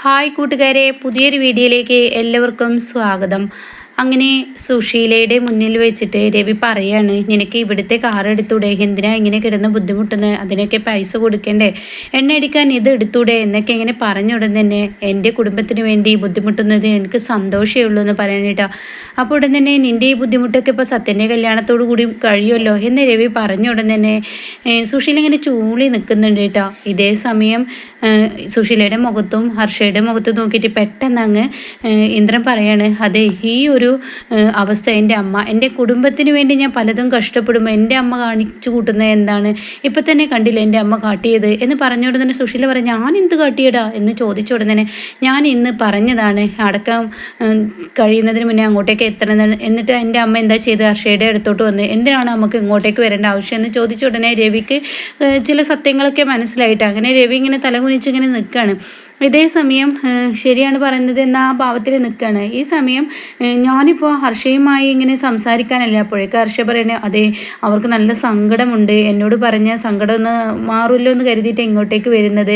Hi കൂട്ടുകാരെ, പുതിയൊരു വീഡിയോയിലേക്ക് എല്ലാവർക്കും സ്വാഗതം. അങ്ങനെ സുശീലയുടെ മുന്നിൽ വെച്ചിട്ട് രവി പറയാണ്, നിനക്ക് ഇവിടുത്തെ കാർ എടുത്തൂടെ, എന്തിനാ ഇങ്ങനെ കിടന്ന് ബുദ്ധിമുട്ടുന്നത്, അതിനൊക്കെ പൈസ കൊടുക്കണ്ടേ, എണ്ണ അടിക്കാൻ ഇത് എടുത്തൂടെ എന്നൊക്കെ ഇങ്ങനെ പറഞ്ഞ ഉടൻ തന്നെ എൻ്റെ കുടുംബത്തിന് വേണ്ടി ബുദ്ധിമുട്ടുന്നത് എനിക്ക് സന്തോഷമേ ഉള്ളൂ എന്ന് പറയാനായിട്ടാ. അപ്പോൾ ഉടൻ തന്നെ നിൻ്റെ ഈ ബുദ്ധിമുട്ടൊക്കെ ഇപ്പോൾ സത്യൻ്റെ കല്യാണത്തോടു കൂടി കഴിയുമല്ലോ എന്ന് രവി പറഞ്ഞ ഉടൻ തന്നെ സുശീല ഇങ്ങനെ ചൂളി നിൽക്കുന്നുണ്ട് കേട്ടോ. ഇതേ സമയം സുശീലയുടെ മുഖത്തും ഹർഷയുടെ മുഖത്തും നോക്കിയിട്ട് പെട്ടെന്ന് അങ്ങ് ഇന്ദ്രൻ പറയാണ്, അതെ ഈ ഒരു അവസ്ഥ എൻ്റെ കുടുംബത്തിന് വേണ്ടി ഞാൻ പലതും കഷ്ടപ്പെടുമ്പോൾ എൻ്റെ അമ്മ കാണിച്ചു കൂട്ടുന്നത് എന്താണ്, ഇപ്പം തന്നെ കണ്ടില്ല എൻ്റെ അമ്മ കാട്ടിയത് എന്ന് പറഞ്ഞുകൊണ്ട് തന്നെ സുശീല പറയും, ഞാൻ എന്ത് കാട്ടിയടാ എന്ന് ചോദിച്ച ഉടനെ തന്നെ ഞാൻ ഇന്ന് പറഞ്ഞതാണ് അടക്കം കഴിയുന്നതിന് മുന്നേ അങ്ങോട്ടേക്ക് എത്തണം, എന്നിട്ട് എൻ്റെ അമ്മ എന്താ ചെയ്ത് ഹർഷയുടെ അടുത്തോട്ട് വന്ന് എന്തിനാണ് നമുക്ക് ഇങ്ങോട്ടേക്ക് വരേണ്ട ആവശ്യം എന്ന് ചോദിച്ച ഉടനെ രവിക്ക് ചില സത്യങ്ങളൊക്കെ മനസ്സിലായിട്ട് അങ്ങനെ രവി ഇങ്ങനെ തലകുനിച്ചിങ്ങനെ നിൽക്കുകയാണ്. ഇതേ സമയം ശരിയാണ് പറയുന്നത് എന്ന ആ ഭാവത്തിൽ നിൽക്കുകയാണ്. ഈ സമയം ഞാനിപ്പോൾ ഹർഷയുമായി ഇങ്ങനെ സംസാരിക്കാനല്ല, അപ്പോഴേക്ക് ഹർഷ പറയണേ, അതെ അവർക്ക് നല്ല സങ്കടമുണ്ട്, എന്നോട് പറഞ്ഞ സങ്കടം ഒന്ന് മാറുമല്ലോ എന്ന് കരുതിയിട്ട് ഇങ്ങോട്ടേക്ക് വരുന്നത്,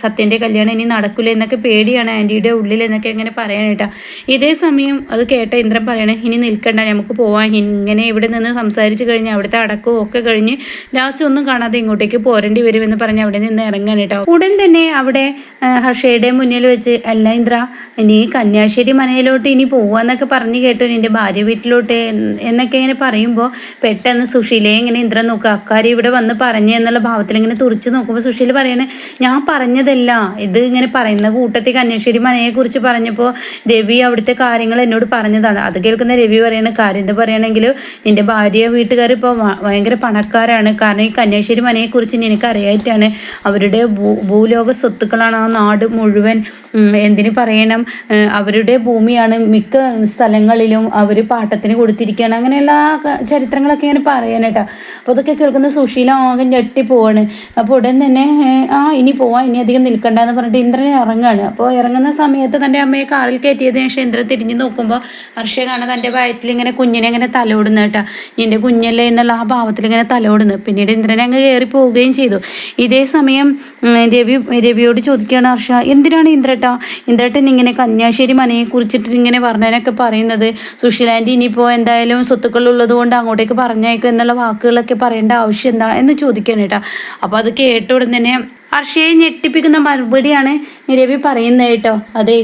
സത്യൻ്റെ കല്യാണം ഇനി നടക്കില്ല എന്നൊക്കെ പേടിയാണ് ആൻറ്റിയുടെ ഉള്ളിൽ എന്നൊക്കെ ഇങ്ങനെ പറയാനായിട്ടാണ്. ഇതേ സമയം അത് കേട്ട ഇന്ദ്രൻ പറയണേ, ഇനി നിൽക്കണ്ട, നമുക്ക് പോവാം, ഇങ്ങനെ ഇവിടെ നിന്ന് സംസാരിച്ച് കഴിഞ്ഞ് അവിടുത്തെ അടക്കവും ഒക്കെ കഴിഞ്ഞ് ലാസ്റ്റ് ഒന്നും കാണാതെ ഇങ്ങോട്ടേക്ക് പോരേണ്ടി വരുമെന്ന് പറഞ്ഞ് അവിടെ നിന്ന് ഇറങ്ങാനായിട്ടോ. ഉടൻ തന്നെ അവിടെ ഹർഷയുടെ മുന്നിൽ വെച്ച്, അല്ല ഇന്ദ്ര, ഇനി കന്യാശ്ശേരി മനയിലോട്ട് ഇനി പോവാന്നൊക്കെ പറഞ്ഞു കേട്ടോ നിൻ്റെ ഭാര്യ വീട്ടിലോട്ട് എന്നൊക്കെ ഇങ്ങനെ പറയുമ്പോൾ പെട്ടെന്ന് സുശീലയെ ഇങ്ങനെ ഇന്ദ്രൻ നോക്കുക, അക്കാര്യം ഇവിടെ വന്ന് പറഞ്ഞു എന്നുള്ള ഭാവത്തിൽ ഇങ്ങനെ തുറിച്ച് നോക്കുമ്പോൾ സുശീല പറയണേ, ഞാൻ പറഞ്ഞതല്ല ഇത്, ഇങ്ങനെ പറയുന്ന കൂട്ടത്തിൽ കന്യാശ്ശേരി മനയെക്കുറിച്ച് പറഞ്ഞപ്പോൾ രവി അവിടുത്തെ കാര്യങ്ങൾ എന്നോട് പറഞ്ഞതാണ്. അത് കേൾക്കുന്ന രവി പറയുന്ന കാര്യം എന്താ പറയുകയാണെങ്കിൽ, നിൻ്റെ ഭാര്യ വീട്ടുകാർ ഇപ്പോൾ ഭയങ്കര പണക്കാരാണ്, കാരണം ഈ കന്യാശ്ശേരി മനയെക്കുറിച്ച് നിനക്കറിയായിട്ടാണ്, അവരുടെ ഭൂലോക സ്വത്തുക്കളാണ് ആ നാട് മുഴുവൻ, എന്തിനു പറയണം, അവരുടെ ഭൂമിയാണ് മിക്ക സ്ഥലങ്ങളിലും അവർ പാട്ടത്തിന് കൊടുത്തിരിക്കുകയാണ്, അങ്ങനെയുള്ള ചരിത്രങ്ങളൊക്കെ ഇങ്ങനെ പറയാനായിട്ടാ. അപ്പോൾ അതൊക്കെ കേൾക്കുന്ന സുശീല ആകെ ഞെട്ടിപ്പോവാണ്. അപ്പോൾ ഉടൻ തന്നെ ഇനി പോവാം, ഇനി അധികം നിൽക്കണ്ടെന്ന് പറഞ്ഞിട്ട് ഇന്ദ്രൻ ഇറങ്ങുകയാണ്. അപ്പോൾ ഇറങ്ങുന്ന സമയത്ത് തൻ്റെ അമ്മയെ കാറിൽ കയറ്റിയതിന് ശേഷം ഇന്ദ്രൻ തിരിഞ്ഞ് നോക്കുമ്പോൾ ഹർഷ കാണാൻ തൻ്റെ വയറ്റിൽ ഇങ്ങനെ കുഞ്ഞിനെ ഇങ്ങനെ തലോടുന്നു കേട്ടോ, നിൻ്റെ കുഞ്ഞല്ലേ എന്നുള്ള ആ ഭാവത്തിൽ ഇങ്ങനെ തലോടുന്നു. പിന്നീട് ഇന്ദ്രനെ അങ്ങ് കയറി പോവുകയും ചെയ്തു. ഇതേ സമയം രവിയോട് ചോദിക്കുകയാണ് ഹർഷ, എന്തിനാണ് ഇന്ദ്രേട്ടൻ ഇങ്ങനെ കന്യാശ്ശേരി മനയെ കുറിച്ചിട്ട് ഇങ്ങനെ പറഞ്ഞതിനൊക്കെ പറയുന്നത്, സുശീലാൻറ്റി ഇനിയിപ്പോൾ എന്തായാലും സ്വത്തുക്കൾ ഉള്ളത് കൊണ്ട് അങ്ങോട്ടേക്ക് പറഞ്ഞേക്കും എന്നുള്ള വാക്കുകളൊക്കെ പറയേണ്ട ആവശ്യം എന്താ എന്ന് ചോദിക്കാൻ കേട്ടോ. അപ്പോൾ അത് കേട്ട ഉടൻ തന്നെ ഹർഷയെ ഞെട്ടിപ്പിക്കുന്ന മറുപടിയാണ് രവി പറയുന്നത് കേട്ടോ. അതെ,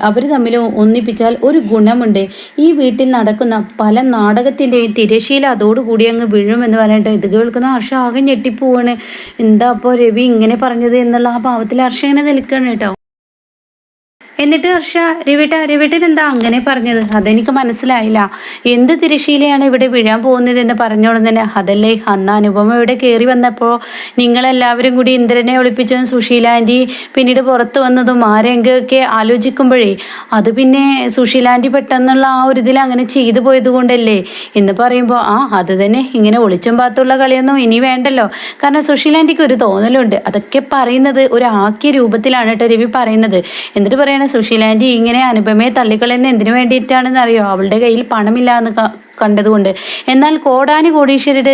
അവർ തമ്മിൽ ഒന്നിപ്പിച്ചാൽ ഒരു ഗുണമുണ്ട്, ഈ വീട്ടിൽ നടക്കുന്ന പല നാടകത്തിൻ്റെയും തിരശീല അതോടുകൂടി അങ്ങ് വീഴുമെന്ന് പറഞ്ഞിട്ട് ഇത് കേൾക്കുന്ന ഹർഷ ആകെ ഞെട്ടിപ്പോവാണ്. എന്താ അപ്പോൾ രവി ഇങ്ങനെ പറഞ്ഞത് എന്നുള്ള ആ ഭാവത്തിൽ ഹർഷ ഇങ്ങനെ നിൽക്കുകയാണ് കേട്ടോ. എന്നിട്ട് ഹർഷ, രവിട്ടൻ എന്താ അങ്ങനെ പറഞ്ഞത്, അതെനിക്ക് മനസ്സിലായില്ല, എന്ത് തിരശീലയാണ് ഇവിടെ വീഴാൻ പോകുന്നത് എന്ന് പറഞ്ഞോളം തന്നെ, അതല്ലേ അന്ന് അനുപമ ഇവിടെ കയറി വന്നപ്പോൾ നിങ്ങളെല്ലാവരും കൂടി ഇന്ദ്രനെ ഒളിപ്പിച്ചതും സുശീല ആൻറ്റി പിന്നീട് പുറത്തു വന്നതും ആ രംഗമൊക്കെ ആലോചിക്കുമ്പോഴേ അത് പിന്നെ സുശീല ആൻറ്റി പെട്ടെന്നുള്ള ആ ഒരു ഇതിൽ അങ്ങനെ ചെയ്തു പോയത് കൊണ്ടല്ലേ എന്ന് പറയുമ്പോൾ, അത് തന്നെ, ഇങ്ങനെ ഒളിച്ചും പാത്തുള്ള കളിയൊന്നും ഇനി വേണ്ടല്ലോ, കാരണം സുശീല ആൻറ്റിക്ക് ഒരു തോന്നലുണ്ട്, അതൊക്കെ പറയുന്നത് ഒരു ആക്കിയ രൂപത്തിലാണ് കേട്ടോ രവി പറയുന്നത്. എന്നിട്ട് പറയണ, സുശീല ആൻറ്റി ഇങ്ങനെ അനുപമയെ തള്ളിക്കളയുന്ന എന്തിനു വേണ്ടിയിട്ടാണെന്ന് അറിയോ, അവളുടെ കയ്യിൽ പണമില്ല എന്ന് കണ്ടതുകൊണ്ട്, എന്നാൽ കോടീശ്വരുടെ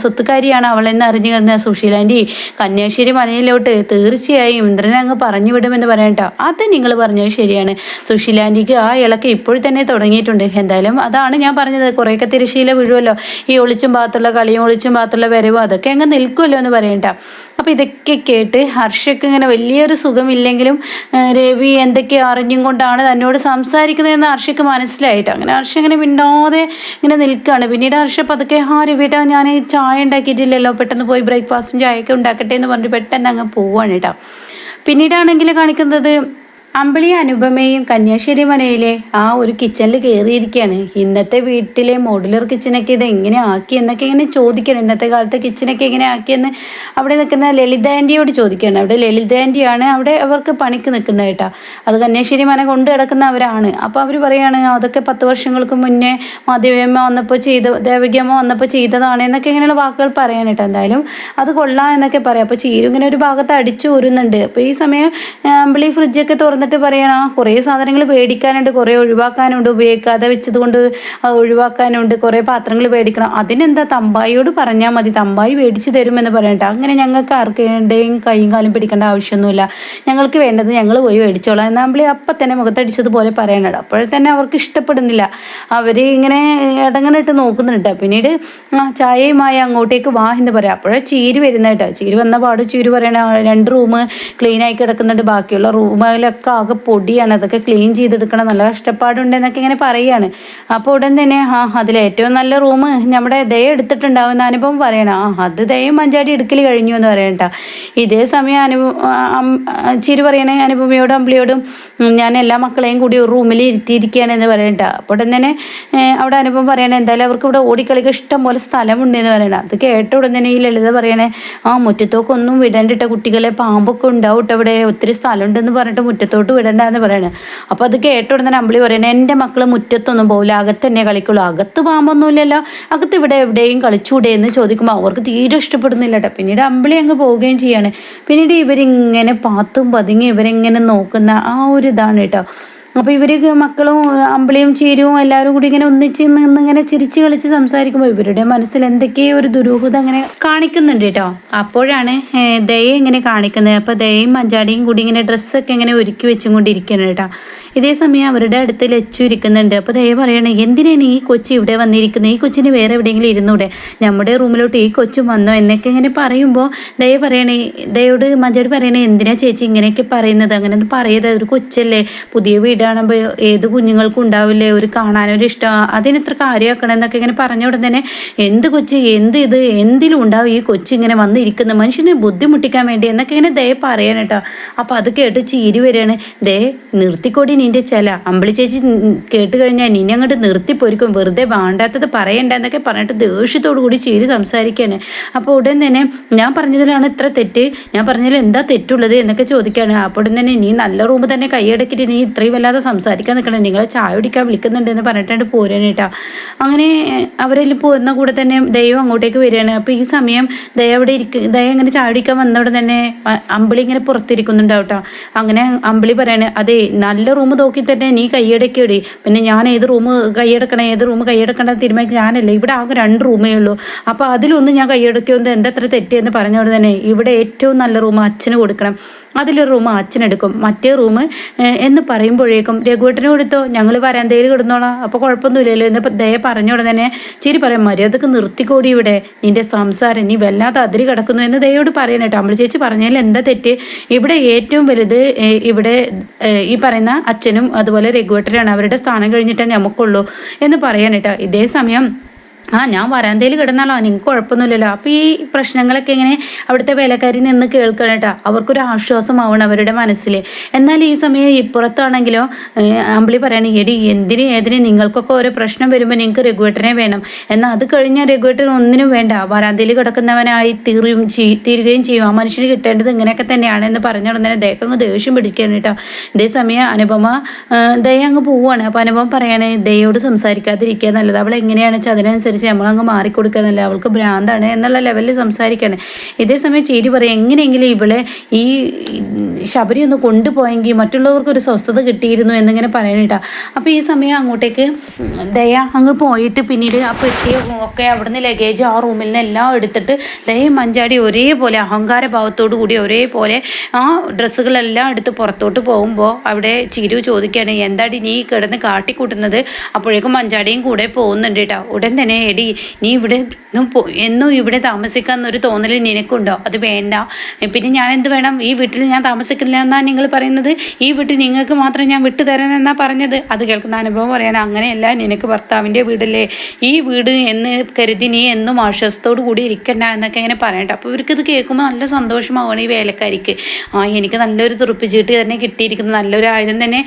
സ്വത്തുകാരിയാണ് അവളെന്ന് അറിഞ്ഞു കഴിഞ്ഞ സുശീല ആൻറ്റി കന്യാശ്ശേരി മനയിലോട്ട് തീർച്ചയായും ഇന്ദ്രനെ അങ്ങ് പറഞ്ഞു വിടുമെന്ന് പറയട്ടോ. അത് നിങ്ങൾ പറഞ്ഞത് ശരിയാണ്, സുശീല ആൻറ്റിക്ക് ആ ഇളക്ക് ഇപ്പോൾ തന്നെ തുടങ്ങിയിട്ടുണ്ട്. എന്തായാലും അതാണ് ഞാൻ പറഞ്ഞത്, കുറേയൊക്കെ തിരശീല വീഴുമല്ലോ, ഈ ഒളിച്ചും പാത്തുള്ള കളിയും ഒളിച്ചും പാത്തുള്ള വരവും അതൊക്കെ അങ്ങ് നിൽക്കുമല്ലോ എന്ന് പറയട്ടോ. അപ്പോൾ ഇതൊക്കെ കേട്ട് ഹർഷയ്ക്ക് ഇങ്ങനെ വലിയൊരു സുഖമില്ലെങ്കിലും രവി എന്തൊക്കെ അറിഞ്ഞും കൊണ്ടാണ് തന്നോട് സംസാരിക്കുന്നതെന്ന് ഹർഷയ്ക്ക് മനസ്സിലായിട്ടോ. അങ്ങനെ ഹർഷ ഇങ്ങനെ മിണ്ടാതെ ഇങ്ങനെ നിൽക്കുകയാണ്. പിന്നീട് ഹർഷ പതുക്കെ, രവിട്ടാ ഞാൻ ചായ ഉണ്ടാക്കിയിട്ടില്ലല്ലോ, പെട്ടെന്ന് പോയി ബ്രേക്ക്ഫാസ്റ്റും ചായയൊക്കെ ഉണ്ടാക്കട്ടെ എന്ന് പറഞ്ഞിട്ട് പെട്ടെന്ന് അങ്ങ് പോവാണ് കേട്ടോ. പിന്നീടാണെങ്കിൽ കാണിക്കുന്നത് അമ്പിളി അനുപമയും കന്യാശ്ശേരി മനയിലെ ആ ഒരു കിച്ചണിൽ കയറിയിരിക്കുകയാണ്. ഇന്നത്തെ വീട്ടിലെ മോഡുലർ കിച്ചണൊക്കെ ഇത് എങ്ങനെ ആക്കി എന്നൊക്കെ ഇങ്ങനെ ചോദിക്കണം, ഇന്നത്തെ കാലത്തെ കിച്ചണൊക്കെ എങ്ങനെ ആക്കിയെന്ന് അവിടെ നിൽക്കുന്ന ലളിത ആൻറ്റിയോട് ചോദിക്കുകയാണ്. അവിടെ ലളിത ആൻറ്റിയാണ് അവിടെ അവർക്ക് പണിക്ക് നിൽക്കുന്നത് കേട്ടോ, അത് കന്യാശ്ശേരി മന കൊണ്ട് കിടക്കുന്നവരാണ്. അപ്പോൾ അവർ പറയുകയാണ്, അതൊക്കെ 10 വർഷങ്ങൾക്ക് മുന്നേ ദേവകിയമ്മ വന്നപ്പോൾ ചെയ്തതാണ് എന്നൊക്കെ ഇങ്ങനെയുള്ള വാക്കുകൾ പറയാൻ കേട്ടോ. എന്തായാലും അത് കൊള്ളാം എന്നൊക്കെ പറയാം. അപ്പോൾ ചീരു ഇങ്ങനെ ഒരു ഭാഗത്ത് അടിച്ചു ഊരുന്നുണ്ട്. അപ്പോൾ ഈ സമയം അമ്പിളി ഫ്രിഡ്ജൊക്കെ തുറന്ന് വന്നിട്ട് പറയണം കുറേ സാധനങ്ങൾ മേടിക്കാനുണ്ട്, കുറേ ഒഴിവാക്കാനുണ്ട്, ഉപയോഗിക്കാതെ വെച്ചത് കൊണ്ട് ഒഴിവാക്കാനുണ്ട്, കുറേ പാത്രങ്ങൾ മേടിക്കണം. അതിനെന്താ തമ്പായിയോട് പറഞ്ഞാൽ മതി, തമ്പായി മേടിച്ച് തരുമെന്ന് പറയട്ടെ. അങ്ങനെ ഞങ്ങൾക്ക് ആർക്കേണ്ടേയും കൈയും കാലും പിടിക്കേണ്ട ആവശ്യമൊന്നുമില്ല, ഞങ്ങൾക്ക് വേണ്ടത് ഞങ്ങൾ പോയി മേടിച്ചോളാം എന്ന് അമ്പിളി അപ്പം തന്നെ മുഖത്തടിച്ചതുപോലെ പറയണത്. അപ്പോഴേ തന്നെ അവർക്ക് ഇഷ്ടപ്പെടുന്നില്ല. അവർ ഇങ്ങനെ ഇടങ്ങണിട്ട് നോക്കുന്നുണ്ട്. പിന്നീട് ചായയുമായി അങ്ങോട്ടേക്ക് വാ എന്ന് പറയാം. അപ്പോഴേ ചീര് വരുന്ന കേട്ടോ. ചീര് വന്ന പാട് ചീര് പറയണ 2 റൂം ക്ലീനായി കിടക്കുന്നുണ്ട്, ബാക്കിയുള്ള റൂമിലൊക്കെ ആകെ പൊടിയാണ്, അതൊക്കെ ക്ലീൻ ചെയ്തെടുക്കണം, നല്ല കഷ്ടപ്പാടുണ്ട് എന്നൊക്കെ ഇങ്ങനെ പറയുകയാണ്. അപ്പോൾ ഉടൻ തന്നെ അതിലേറ്റവും നല്ല റൂം നമ്മുടെ ദയ എടുത്തിട്ടുണ്ടാവുന്ന അനുഭവം പറയണം. അത് ദയയും മഞ്ചാടി എടുക്കൽ കഴിഞ്ഞു എന്ന് പറയണ്ട. ഇതേ സമയം ചിരി പറയണേ അനുപമയോടും അമ്പിളിയോടും ഞാൻ എല്ലാ മക്കളെയും കൂടി ഒരു റൂമിൽ ഇരുത്തിയിരിക്കുകയാണെന്ന് പറയണ്ട. അപ്പോൾ ഉടൻ തന്നെ അവിടെ അനുപമ പറയണേ എന്തായാലും അവർക്ക് ഇവിടെ ഓടിക്കളിക്കാൻ ഇഷ്ടം പോലെ സ്ഥലമുണ്ട് എന്ന് പറയണം. അത് കേട്ട ഉടൻ തന്നെ ഈ ലളിത പറയണേ മുറ്റത്തോക്കൊന്നും വിടണ്ടിട്ട കുട്ടികളെ, പാമ്പൊക്കെ ഉണ്ടാവും കേട്ടോ, ഇവിടെ ഒത്തിരി സ്ഥലമുണ്ടെന്ന് പറഞ്ഞിട്ട് മുറ്റത്തോട്ട് വിടണ്ടെന്ന് പറയണേ. അപ്പോൾ അത് കേട്ട ഉടൻ തന്നെ അമ്പിളി പറയണേ എൻ്റെ മക്കൾ മുറ്റത്തൊന്നും പോകില്ല, അകത്ത് തന്നെ കളിക്കുള്ളൂ, അകത്ത് പാമ്പൊന്നുമില്ലല്ലോ, അകത്ത് ഇവിടെ എവിടെയും കളിച്ചൂടെ എന്ന് ചോദിക്കുമ്പോൾ അവർക്ക് തീരെ ഇഷ്ടപ്പെടുന്നില്ല കേട്ടോ. പിന്നീട് അമ്പിളി അങ്ങ് പോവുകയും ചെയ്യാണ്. പിന്നീട് ഇവരിങ്ങനെ പാത്തും പതുങ്ങി ഇവരിങ്ങനെ നോക്കുന്ന ആ ഒരു ഇതാണ് കേട്ടോ. അപ്പോൾ ഇവർ മക്കളും അമ്പിളിയും ചീരുവും എല്ലാവരും കൂടി ഇങ്ങനെ ഒന്നിച്ച് നിന്നിങ്ങനെ ചിരിച്ച് കളിച്ച് സംസാരിക്കുമ്പോൾ ഇവരുടെ മനസ്സിൽ എന്തൊക്കെയോ ഒരു ദുരൂഹത അങ്ങനെ കാണിക്കുന്നുണ്ട് കേട്ടോ. അപ്പോഴാണ് ദയ ഇങ്ങനെ കാണിക്കുന്നത്. അപ്പോൾ ദയയും മഞ്ചാടിയും കൂടി ഇങ്ങനെ ഡ്രസ്സൊക്കെ ഇങ്ങനെ ഒരുക്കി വെച്ചും കൊണ്ടിരിക്കണം കേട്ടോ. ഇതേ സമയം അവരുടെ അടുത്ത് ലച്ചു ഇരിക്കുന്നുണ്ട്. അപ്പോൾ ദയ പറയണേ എന്തിനാണ് ഈ കൊച്ചി ഇവിടെ വന്നിരിക്കുന്നത്, ഈ കൊച്ചിന് വേറെ എവിടെയെങ്കിലും ഇരുന്നൂടെ, നമ്മുടെ റൂമിലോട്ട് ഈ കൊച്ചും വന്നോ എന്നൊക്കെ ഇങ്ങനെ പറയുമ്പോൾ ദയ പറയണേ, ദയോട് മഞ്ചാടി പറയണേ എന്തിനാ ചേച്ചി ഇങ്ങനെയൊക്കെ പറയുന്നത്, അങ്ങനെ ഒന്നും പറയരുത്, ഒരു കൊച്ചല്ലേ, പുതിയ വീടാകുമ്പോൾ ഏത് കുഞ്ഞുങ്ങൾക്കും ഉണ്ടാവില്ലേ ഒരു കാണാനൊരു ഇഷ്ടം, അതിനെത്ര കാര്യമാക്കണം എന്നൊക്കെ ഇങ്ങനെ പറഞ്ഞ ഉടൻ തന്നെ എന്ത് കൊച്ച്, ഇത് എന്തിലും ഉണ്ടാവും ഈ കൊച്ച് ഇങ്ങനെ വന്നിരിക്കുന്നത്, മനുഷ്യനെ ബുദ്ധിമുട്ടിക്കാൻ വേണ്ടി എന്നൊക്കെ ഇങ്ങനെ ദയ പറയാൻ കേട്ടോ. അപ്പോൾ അത് കേട്ട് ചീരി വരികയാണ്. ദേ നിർത്തിക്കൊടി നിൻ്റെ ചില, അമ്പിളി ചേച്ചി കേട്ട് കഴിഞ്ഞാൽ നിന്നെ അങ്ങോട്ട് നിർത്തിപ്പൊരിക്കും, വെറുതെ വേണ്ടാത്തത് പറയണ്ട എന്നൊക്കെ പറഞ്ഞിട്ട് ദേഷ്യത്തോടു കൂടി ചീരി സംസാരിക്കുകയാണ്. അപ്പോൾ ഉടൻ തന്നെ ഞാൻ പറഞ്ഞതിലാണ് ഇത്ര തെറ്റ്, ഞാൻ പറഞ്ഞതിൽ എന്താ തെറ്റുള്ളത് എന്നൊക്കെ ചോദിക്കുകയാണ്. അപ്പോൾ ഉടൻ തന്നെ നീ നല്ല റൂം തന്നെ കൈയടക്കിയിട്ട് നീ ഇത്രയും വല്ലാതെ സംസാരിക്കാൻ നിൽക്കണം, നിങ്ങളെ ചായ കുടിക്കാൻ വിളിക്കുന്നുണ്ട് എന്ന് പറഞ്ഞിട്ടുണ്ട് പോരാൻ കേട്ടോ. അങ്ങനെ അവരെല്ലാം പോകുന്ന കൂടെ തന്നെ ദൈവം അങ്ങോട്ടേക്ക് വരികയാണ്. അപ്പോൾ ഈ സമയം ദയ അവിടെ ദയ ഇങ്ങനെ ചായ കുടിക്കാൻ വന്നവിടെ തന്നെ അമ്പിളി ഇങ്ങനെ പുറത്തിരിക്കുന്നുണ്ടാവും കേട്ടോ. അങ്ങനെ അമ്പിളി പറയാണ് അതെ നല്ല റൂം നോക്കി തന്നെ നീ കൈയടക്കിയോടി, പിന്നെ ഞാൻ ഏത് റൂം കൈയടക്കണം ഏത് റൂം കൈയടക്കണം തീരുമാനിക്കും ഞാനല്ലേ, ഇവിടെ ആകെ 2 റൂമേ ഉള്ളൂ, അപ്പോൾ അതിലൊന്ന് ഞാൻ കൈയടക്കിയോണ്ട് എന്താ അത്ര തെറ്റെന്ന് പറഞ്ഞോട് തന്നെ ഇവിടെ ഏറ്റവും നല്ല റൂം അച്ഛന് കൊടുക്കണം, അതിലൊരു റൂം അച്ഛനെടുക്കും, മറ്റേ റൂം എന്ന് പറയുമ്പോഴേക്കും രഘുവേട്ടന് കൊടുത്തോ, ഞങ്ങൾ വരാന്തയിൽ കിടന്നോളാം, അപ്പോൾ കുഴപ്പമൊന്നുമില്ലല്ലോ എന്ന് ദയ പറഞ്ഞോടെ തന്നെ ചിരി പറയാം മര്യാദക്ക് നിർത്തിക്കോടി ഇവിടെ നിൻ്റെ സംസാരം, നീ വല്ലാതെ അതിരി കിടക്കുന്നു എന്ന് ദയോട് പറയണേട്ടോ. അമ്പിളി ചേച്ചി പറഞ്ഞാൽ എന്താ തെറ്റ്, ഇവിടെ ഏറ്റവും വലുത് ഇവിടെ ഈ പറയുന്ന അച്ഛനും അതുപോലെ രഘുവേട്ടനാണ്, അവരുടെ സ്ഥാനം കഴിഞ്ഞിട്ടേ നമുക്കുള്ളൂ എന്ന് പറയാനേട്ടോ. ഇതേ സമയം ഞാൻ വരാന്തയിൽ കിടന്നാലോ നിങ്ങൾക്ക് കുഴപ്പമൊന്നുമില്ലല്ലോ. അപ്പോൾ ഈ പ്രശ്നങ്ങളൊക്കെ ഇങ്ങനെ അവിടുത്തെ വേലക്കാരി നിന്ന് കേൾക്കണം കേട്ടോ, അവർക്കൊരു ആശ്വാസമാവണം അവരുടെ മനസ്സിൽ. എന്നാൽ ഈ സമയം ഇപ്പുറത്താണെങ്കിലോ അമ്പിളി പറയണ എടി ഏതിന് നിങ്ങൾക്കൊക്കെ ഓരോ പ്രശ്നം വരുമ്പോൾ നിങ്ങൾക്ക് രഘുവേട്ടനെ വേണം, എന്നാൽ അത് കഴിഞ്ഞാൽ രഘുവേട്ടൻ ഒന്നിനും വേണ്ട, വരാന്തയിൽ കിടക്കുന്നവനായി തീരുകയും ചെയ്യും, ആ മനുഷ്യന് കിട്ടേണ്ടത് ഇങ്ങനെയൊക്കെ തന്നെയാണ് എന്ന് പറഞ്ഞ ഉടനെ ദയക്കങ്ങ് ദേഷ്യം പിടിക്കുകയാണ് കേട്ടോ. ഇതേസമയം അനുപമ ദയ അങ്ങ് പോവുകയാണ്. അപ്പോൾ അനുപമ പറയാണ് ദയോട് സംസാരിക്കാതിരിക്കുക നല്ലത്, അവൾ എങ്ങനെയാണെന്ന് വെച്ചാൽ അതിനനുസരിച്ച് നമ്മളങ്ങ് മാറിക്കൊടുക്കാന്നല്ല, അവൾക്ക് ഭ്രാന്താണ് എന്നുള്ള ലെവലിൽ സംസാരിക്കുകയാണ്. ഇതേസമയം ചേരി പറയും എങ്ങനെയെങ്കിലും ഇവളെ ഈ ശബരി ഒന്ന് കൊണ്ടുപോയെങ്കിൽ മറ്റുള്ളവർക്കൊരു സ്വസ്ഥത കിട്ടിയിരുന്നു എന്നിങ്ങനെ പറയണേട്ടാ. അപ്പോൾ ഈ സമയം അങ്ങോട്ടേക്ക് ദയ അങ്ങ് പോയിട്ട് പിന്നീട് ആ പെട്ടിയെ ഒക്കെ അവിടുന്ന് ലഗേജ് ആ റൂമിൽ നിന്ന് എല്ലാം എടുത്തിട്ട് ദയയും മഞ്ചാടി ഒരേപോലെ അഹങ്കാര ഭാവത്തോടു കൂടി ഒരേപോലെ ആ ഡ്രസ്സുകളെല്ലാം എടുത്ത് പുറത്തോട്ട് പോകുമ്പോൾ അവിടെ ചിരു ചോദിക്കുകയാണ് എന്താടി നീ കിടന്ന് കാട്ടിക്കൂട്ടുന്നത്, അപ്പോഴേക്കും മഞ്ചാടിയും കൂടെ പോകുന്നുണ്ട് കേട്ടോ. ഉടൻ തന്നെ എടി നീ ഇവിടെ എന്നും ഇവിടെ താമസിക്കാമെന്നൊരു തോന്നൽ നിനക്കുണ്ടോ, അത് വേണ്ട, പിന്നെ ഞാൻ എന്ത് വേണം, ഈ വീട്ടിൽ ഞാൻ താമസിക്കില്ല എന്നാണ് നിങ്ങൾ പറയുന്നത്, ഈ വീട്ടിൽ നിങ്ങൾക്ക് മാത്രം ഞാൻ വിട്ടു തരാനെന്നാണ് പറഞ്ഞത്. അത് കേൾക്കുന്ന അനുഭവം പറയാൻ അങ്ങനെയല്ല, നിനക്ക് ഭർത്താവിൻ്റെ വീടല്ലേ ഈ വീട് എന്ന് കരുതി നീ എന്നും ആശ്വാസത്തോടു കൂടി ഇരിക്കണ്ട എന്നൊക്കെ ഇങ്ങനെ പറയണ്ട. അപ്പോൾ ഇവർക്കിത് കേൾക്കുമ്പോൾ നല്ല സന്തോഷമാവുകയാണ് ഈ വേലക്കാരിക്ക്. എനിക്ക് നല്ലൊരു തുറപ്പിച്ചിട്ട് തന്നെ കിട്ടിയിരിക്കുന്നു, നല്ലൊരു ആയുധം തന്നെ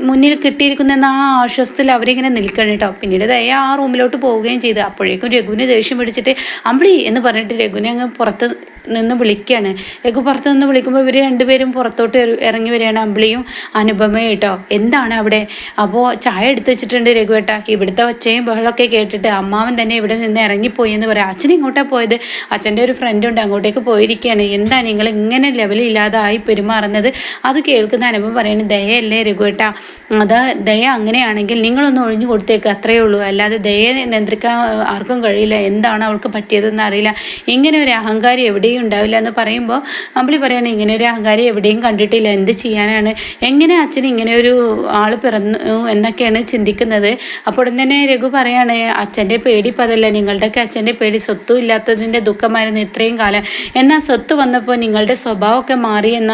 മുന്നിൽ കിട്ടിയിരിക്കുന്ന ആ ആശ്വാസത്തിൽ അവരിങ്ങനെ നിൽക്കണം കേട്ടോ. പിന്നീട് ദയ ആ റൂമിലോട്ട് പോവുകയും ചെയ്തു. അപ്പോഴേക്കും രഘുവിന് ദേഷ്യം പിടിച്ചിട്ട് അമ്പിളി എന്ന് പറഞ്ഞിട്ട് രഘുവിനെ അങ്ങ് പുറത്ത് നിന്ന് വിളിക്കുകയാണ്. രഘു പുറത്ത് നിന്ന് വിളിക്കുമ്പോൾ ഇവർ രണ്ടുപേരും പുറത്തോട്ട് ഇറങ്ങി വരികയാണ്, അമ്പിളിയും അനുപമയും കേട്ടോ. എന്താണ് അവിടെ? അപ്പോൾ ചായ എടുത്ത് വെച്ചിട്ടുണ്ട് രഘുവേട്ടാ. ഇവിടുത്തെ ഒച്ചയും ബഹളമൊക്കെ കേട്ടിട്ട് അമ്മാവൻ തന്നെ ഇവിടെ നിന്ന് ഇറങ്ങിപ്പോയി എന്ന് പറയാം. അച്ഛൻ ഇങ്ങോട്ടാണ് പോയത്, അച്ഛൻ്റെ ഒരു ഫ്രണ്ടുണ്ട് അങ്ങോട്ടേക്ക് പോയിരിക്കുകയാണ്. എന്താ നിങ്ങൾ ഇങ്ങനെ ലെവലില്ലാതായി പെരുമാറുന്നത്? അത് കേൾക്കുന്ന അനുപമ പറയുന്നത്, ദയയല്ലേ രഘുവേട്ടാ, അത് ദയ അങ്ങനെയാണെങ്കിൽ നിങ്ങളൊന്ന് ഒഴിഞ്ഞു കൊടുത്തേക്ക്, അത്രയേ ഉള്ളൂ. അല്ലാതെ ദയയെ നിയന്ത്രിക്കാൻ ആർക്കും കഴിയില്ല. എന്താണ് അവൾക്ക് പറ്റിയതെന്ന് അറിയില്ല. ഇങ്ങനെ ഒരു അഹങ്കാരി എവിടെയും ഉണ്ടാവില്ല എന്ന് പറയുമ്പോൾ അമ്പിളി പറയാണ്, ഇങ്ങനെ ഒരു അഹങ്കാരി എവിടെയും കണ്ടിട്ടില്ല, എന്ത് ചെയ്യാനാണ്, എങ്ങനെ അച്ഛൻ ഇങ്ങനെ ഒരു ആൾ പിറന്നു എന്നൊക്കെയാണ് ചിന്തിക്കുന്നത്. അപ്പോൾ തന്നെ രഘു പറയാണ്, അച്ഛൻ്റെ പേടി ഇപ്പം അതല്ല, നിങ്ങളുടെയൊക്കെ അച്ഛൻ്റെ പേടി സ്വത്തും ഇല്ലാത്തതിൻ്റെ ദുഃഖമായിരുന്നു ഇത്രയും കാലം. എന്നാൽ സ്വത്ത് വന്നപ്പോൾ നിങ്ങളുടെ സ്വഭാവമൊക്കെ മാറി എന്ന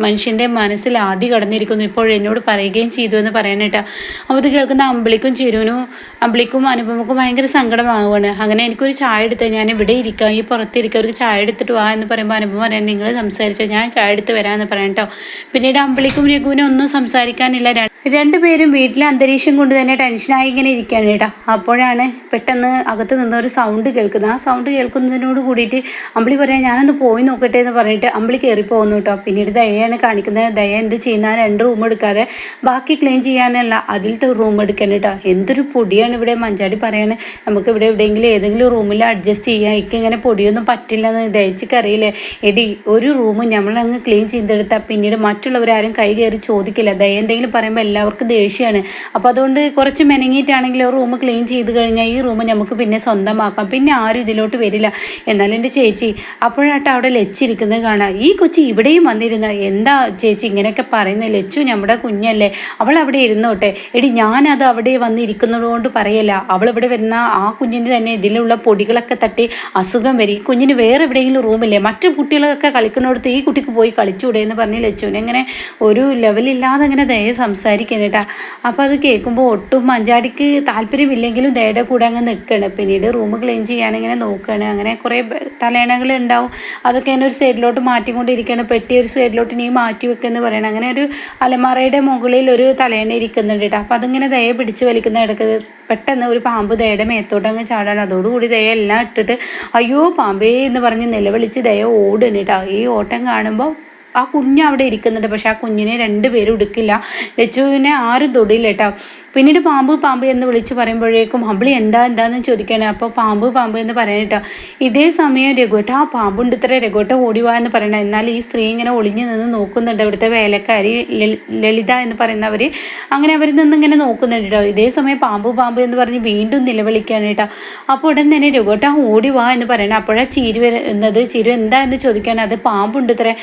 മനുഷ്യൻ്റെ മനസ്സിൽ ആദ്യം കടന്നിരിക്കുന്നു, ഇപ്പോൾ എന്നോട് പറയുകയും ചെയ്തു എന്ന് പറയാനായിട്ടാണ്. അപ്പോൾ ഇത് കേൾക്കുന്ന അമ്പിളിക്കും അനുപമക്കും ഭയങ്കര സങ്കടമാവുകയാണ്. അങ്ങനെ എനിക്കൊരു ചായ എടുത്ത്, ഞാൻ ഇവിടെ ഇരിക്കാം, ഈ പുറത്തിരിക്കുക, ഒരു ചായ എടുത്തിട്ട് വാ എന്ന് പറയുമ്പോൾ അനുപമ പറയാൻ, നിങ്ങൾ സംസാരിച്ചോ, ഞാൻ ചായ എടുത്ത് വരാമെന്ന് പറയാം കേട്ടോ. പിന്നീട് അമ്പിളിക്കും രഘുവിനും ഒന്നും സംസാരിക്കാനില്ല. രണ്ടുപേരും വീട്ടിലെ അന്തരീക്ഷം കൊണ്ട് തന്നെ ടെൻഷനായി ഇങ്ങനെ ഇരിക്കുകയാണ് കേട്ടോ. അപ്പോഴാണ് പെട്ടെന്ന് അകത്ത് നിന്ന് ഒരു സൗണ്ട് കേൾക്കുന്നത്. ആ സൗണ്ട് കേൾക്കുന്നതിനോട് കൂടിയിട്ട് അമ്പിളി പറയാം, ഞാനൊന്ന് പോയി നോക്കട്ടെ എന്ന് പറഞ്ഞിട്ട് അമ്പിളി കയറി പോകുന്നു കേട്ടോ. പിന്നീട് ദയയാണ് കാണിക്കുന്നത്. ദയ എന്ത് ചെയ്യുന്ന 2 റൂം എടുക്കാതെ ബാക്കി ക്ലീൻ ചെയ്യാനല്ല അതിലത്തെ റൂം എടുക്കണം കേട്ടോ. എന്തൊരു പൊടിയാണ് ഇവിടെ. മഞ്ചാടി പറയാണ്, നമുക്ക് ഇവിടെ എവിടെയെങ്കിലും ഏതെങ്കിലും റൂമിൽ അഡ്ജസ്റ്റ് ചെയ്യാം, എനിക്ക് ഇങ്ങനെ പൊടിയൊന്നും പറ്റില്ലെന്ന് ദയച്ചിക്കറിയില്ലേ. എടി, ഒരു റൂം നമ്മളങ്ങ് ക്ലീൻ ചെയ്തെടുത്താൽ പിന്നീട് മറ്റുള്ളവരാരും കൈ കയറി ചോദിക്കില്ല. ദയ എന്തെങ്കിലും പറയുമ്പോൾ എല്ലാവർക്കും ദേഷ്യമാണ്. അപ്പോൾ അതുകൊണ്ട് കുറച്ച് മെനങ്ങിയിട്ടാണെങ്കിൽ റൂം ക്ലീൻ ചെയ്ത് കഴിഞ്ഞാൽ ഈ റൂം നമുക്ക് പിന്നെ സ്വന്തമാക്കാം, പിന്നെ ആരും ഇതിലോട്ട് വരില്ല. എന്നാലും എൻ്റെ ചേച്ചി അപ്പോഴാട്ടോ അവിടെ ലച്ചിരിക്കുന്നത് കാണാം. ഈ കൊച്ചി ഇവിടെയും വന്നിരുന്ന, എന്താ ചേച്ചി ഇങ്ങനെയൊക്കെ പറയുന്നത്? ലച്ചു നമ്മുടെ കുഞ്ഞല്ലേ, അവൾ അവിടെ ഇരുന്നോട്ടെ. എടി, ഞാനത് അവിടെ വന്നിരിക്കുന്നത് കൊണ്ട് പറയല്ല, അവൾ ഇവിടെ വരുന്ന ആ കുഞ്ഞിന് തന്നെ ഇതിലുള്ള പൊടികളൊക്കെ തട്ടി അസുഖം വരും. ഈ കുഞ്ഞിന് വേറെ എവിടെയെങ്കിലും റൂമില്ലേ, മറ്റു കുട്ടികളൊക്കെ കളിക്കുന്നിടത്ത് ഈ കുട്ടിക്ക് പോയി കളിച്ചുകൂടെ എന്ന് പറഞ്ഞ് ലച്ചുവിനെ അങ്ങനെ ഒരു ലെവലില്ലാതെ അങ്ങനെ ദയ സംസാരിക്കും കേട്ടാ. അപ്പോൾ അത് കേൾക്കുമ്പോൾ ഒട്ടും മഞ്ചാടിക്ക് താല്പര്യമില്ലെങ്കിലും ദയയുടെ കൂടെ അങ്ങ് നിൽക്കണം. പിന്നീട് റൂം ക്ലീൻ ചെയ്യാനിങ്ങനെ നോക്കുകയാണ്. അങ്ങനെ കുറേ തലേണകൾ ഉണ്ടാവും, അതൊക്കെ അങ്ങനെ ഒരു സൈഡിലോട്ട് മാറ്റിക്കൊണ്ടിരിക്കുകയാണ്. പെട്ടി ഒരു സൈഡിലോട്ട് നീ മാറ്റി വെക്കുമെന്ന് പറയണം. അങ്ങനെ ഒരു അലമാറയുടെ മുകളിൽ ഒരു തലേണ ഇരിക്കുന്നുണ്ട് കേട്ടോ. അപ്പോൾ അതിങ്ങനെ ദയ പിടിച്ച് വലിക്കുന്ന ഇടയ്ക്ക് പെട്ടെന്ന് ഒരു പാമ്പ് ദയയുടെ മേത്തോട്ട് അങ്ങ് ചാടാണ്. അതോടുകൂടി ദയ എല്ലാം ഇട്ടിട്ട് അയ്യോ പാമ്പേ എന്ന് പറഞ്ഞ് നിലവിളിച്ച് ദയ ഓടുന്നു കേട്ടോ. ഈ ഓട്ടം കാണുമ്പോൾ ആ കുഞ്ഞ് അവിടെ ഇരിക്കുന്നുണ്ട്, പക്ഷെ ആ കുഞ്ഞിനെ 2 പേരും എടുക്കില്ല. ലച്ചുവിനെ ആരും തൊടിയില്ല കേട്ടോ. പിന്നീട് പാമ്പ് എന്ന് വിളിച്ച് പറയുമ്പോഴേക്കും അമ്പിളി എന്താന്ന് ചോദിക്കുകയാണ്. അപ്പോൾ പാമ്പ് എന്ന് പറയാനിട്ടോ. ഇതേ സമയം രഘുവേട്ട, ആ പാമ്പുണ്ട് ഇത്ര, രഘുവേട്ട ഓടിവാ എന്ന് പറയണം. എന്നാൽ ഈ സ്ത്രീ ഇങ്ങനെ ഒളിഞ്ഞു നിന്ന് നോക്കുന്നുണ്ട്. ഇവിടുത്തെ വേലക്കാരി ലളിത എന്ന് പറയുന്നവർ, അങ്ങനെ അവരിൽ നിന്ന് ഇങ്ങനെ നോക്കുന്നുണ്ട് കേട്ടോ. ഇതേ സമയം പാമ്പ് എന്ന് പറഞ്ഞ് വീണ്ടും നിലവിളിക്കുകയാണ് കേട്ടോ. അപ്പോൾ ഉടൻ തന്നെ രഘുവേട്ട ഓടിവാ എന്ന് പറയണം. അപ്പോഴാണ് ചീരു വരുന്നത്. ചീരു എന്താ എന്ന് ചോദിക്കുകയാണ്. അത് പാമ്പുണ്ട് ഇത്ര,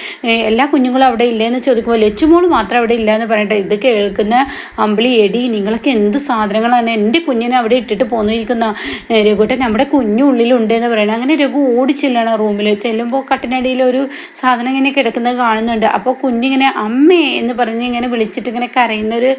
എല്ലാ കുഞ്ഞുങ്ങളും അവിടെ ഇല്ലയെന്ന് ചോദിക്കുമ്പോൾ ലച്ചുമോൾ മാത്രം അവിടെ ഇല്ല എന്ന് പറയട്ടെ. ഇത് കേൾക്കുന്ന അമ്പിളി, എടി നിങ്ങളൊക്കെ എന്ത് സാധനങ്ങളാണ്, എൻ്റെ കുഞ്ഞിനെ അവിടെ ഇട്ടിട്ട് പോന്നിരിക്കുന്ന, രഘുട്ടൻ നമ്മുടെ കുഞ്ഞുള്ളിലുണ്ട് എന്ന് പറയണം. അങ്ങനെ രഘു ഓടിച്ചില്ലാണ് റൂമിൽ. ചെല്ലുമ്പോൾ കട്ടിനടിയിൽ ഒരു സാധനം ഇങ്ങനെ കിടക്കുന്നത് കാണുന്നുണ്ട്. അപ്പോൾ കുഞ്ഞിങ്ങനെ അമ്മേ എന്ന് പറഞ്ഞ് ഇങ്ങനെ വിളിച്ചിട്ട് ഇങ്ങനെ കരയുന്നൊരു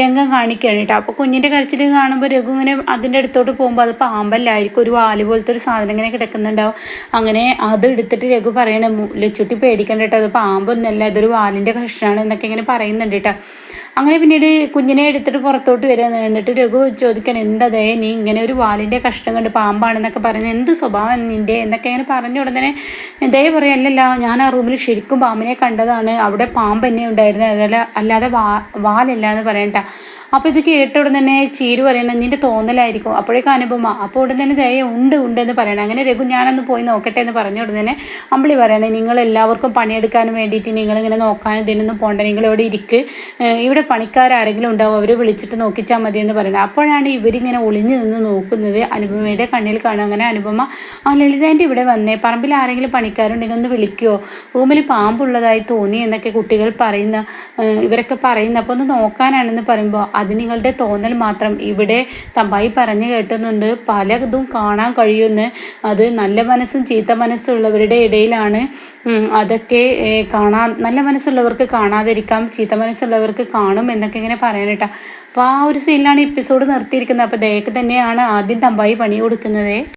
രംഗം കാണിക്കുകയാണ് കേട്ടോ. അപ്പോൾ കുഞ്ഞിൻ്റെ കരച്ചിൽ കാണുമ്പോൾ രഘു ഇങ്ങനെ അതിൻ്റെ അടുത്തോട്ട് പോകുമ്പോൾ അത് പാമ്പല്ലായിരിക്കും, ഒരു വാല് പോലത്തെ ഒരു സാധനം ഇങ്ങനെ കിടക്കുന്നുണ്ടാവും. അങ്ങനെ അത് എടുത്തിട്ട് രഘു പറയണ, ലച്ചുട്ടി പേടിക്കണ്ട കേട്ടോ, അത് പാമ്പൊന്നുമല്ല, ഇതൊരു വാലിൻ്റെ കഷ്ണമാണ് എന്നൊക്കെ ഇങ്ങനെ പറയുന്നുണ്ട് കേട്ടോ. അങ്ങനെ പിന്നീട് കുഞ്ഞിനെ എടുത്തിട്ട് പുറത്തോട്ട് വരിക. എന്നിട്ട് രഘു ചോദിക്കണം, എന്താ ദയ നീ ഇങ്ങനെ ഒരു വാലിൻ്റെ കഷ്ണം കണ്ട് പാമ്പാണെന്നൊക്കെ പറഞ്ഞ്, എന്ത് സ്വഭാവം നിൻ്റെ എന്നൊക്കെ ഇങ്ങനെ പറഞ്ഞ ഉടനെ ദയ പറയല്ലല്ല, ഞാൻ ആ റൂമിൽ ശരിക്കും പാമ്പിനെ കണ്ടതാണ്, അവിടെ പാമ്പ് തന്നെ ഉണ്ടായിരുന്നത്, അതല്ല അല്ലാതെ വാലല്ല എന്ന് പറയണ്ട. അപ്പോൾ ഇത് കേട്ട ഉടൻ തന്നെ ചീരു പറയണം, നിൻ്റെ തോന്നലായിരിക്കും. അപ്പോഴേക്കും അനുപമ, അപ്പോൾ ഉടൻ തന്നെ ദയ ഉണ്ടെന്ന് പറയണം. അങ്ങനെ രഘു ഞാനൊന്ന് പോയി നോക്കട്ടെ എന്ന് പറഞ്ഞ ഉടൻ തന്നെ അമ്പിളി പറയണേ, നിങ്ങൾ എല്ലാവർക്കും പണിയെടുക്കാനും വേണ്ടിയിട്ട് നിങ്ങളിങ്ങനെ നോക്കാനും ഇതിനൊന്നും പോകണ്ട, നിങ്ങളിവിടെ ഇരിക്ക്, ഇവിടെ പണിക്കാരെങ്കിലും ഉണ്ടാവും, അവരെ വിളിച്ചിട്ട് നോക്കിച്ചാൽ മതി എന്ന് പറയണം. അപ്പോഴാണ് ഇവരിങ്ങനെ ഒളിഞ്ഞു നിന്ന് നോക്കുന്നത്. അനുപമയുടെ കണ്ണിൽ കാണും. അങ്ങനെ അനുപമ, ആ ലളിതേൻ്റെ ഇവിടെ വന്നേ, പറമ്പിൽ ആരെങ്കിലും പണിക്കാരുണ്ടെങ്കിൽ ഒന്ന് വിളിക്കുമോ, റൂമിൽ പാമ്പുള്ളതായി തോന്നി എന്നൊക്കെ കുട്ടികൾ ഇവരൊക്കെ പറയുന്ന, അപ്പോൾ ഒന്ന് നോക്കാനാണെന്ന് പറയുമ്പോൾ, അത് നിങ്ങളുടെ തോന്നൽ മാത്രം, ഇവിടെ തമ്പായി പറഞ്ഞു കേട്ടുന്നുണ്ട്, പലതും കാണാൻ കഴിയുമെന്ന്, അത് നല്ല മനസ്സും ചീത്ത മനസ്സും ഉള്ളവരുടെ ഇടയിലാണ് അതൊക്കെ നല്ല മനസ്സുള്ളവർക്ക് കാണാതിരിക്കാം, ചീത്ത മനസ്സുള്ളവർക്ക് കാണും എന്നൊക്കെ ഇങ്ങനെ പറയാനിട്ടാ. അപ്പോൾ ആ ഒരു സീനിലാണ് എപ്പിസോഡ് നിർത്തിയിരിക്കുന്നത്. അപ്പോൾ ദയക്ക് തന്നെയാണ് ആദ്യം തമ്പായി പണി കൊടുക്കുന്നത്.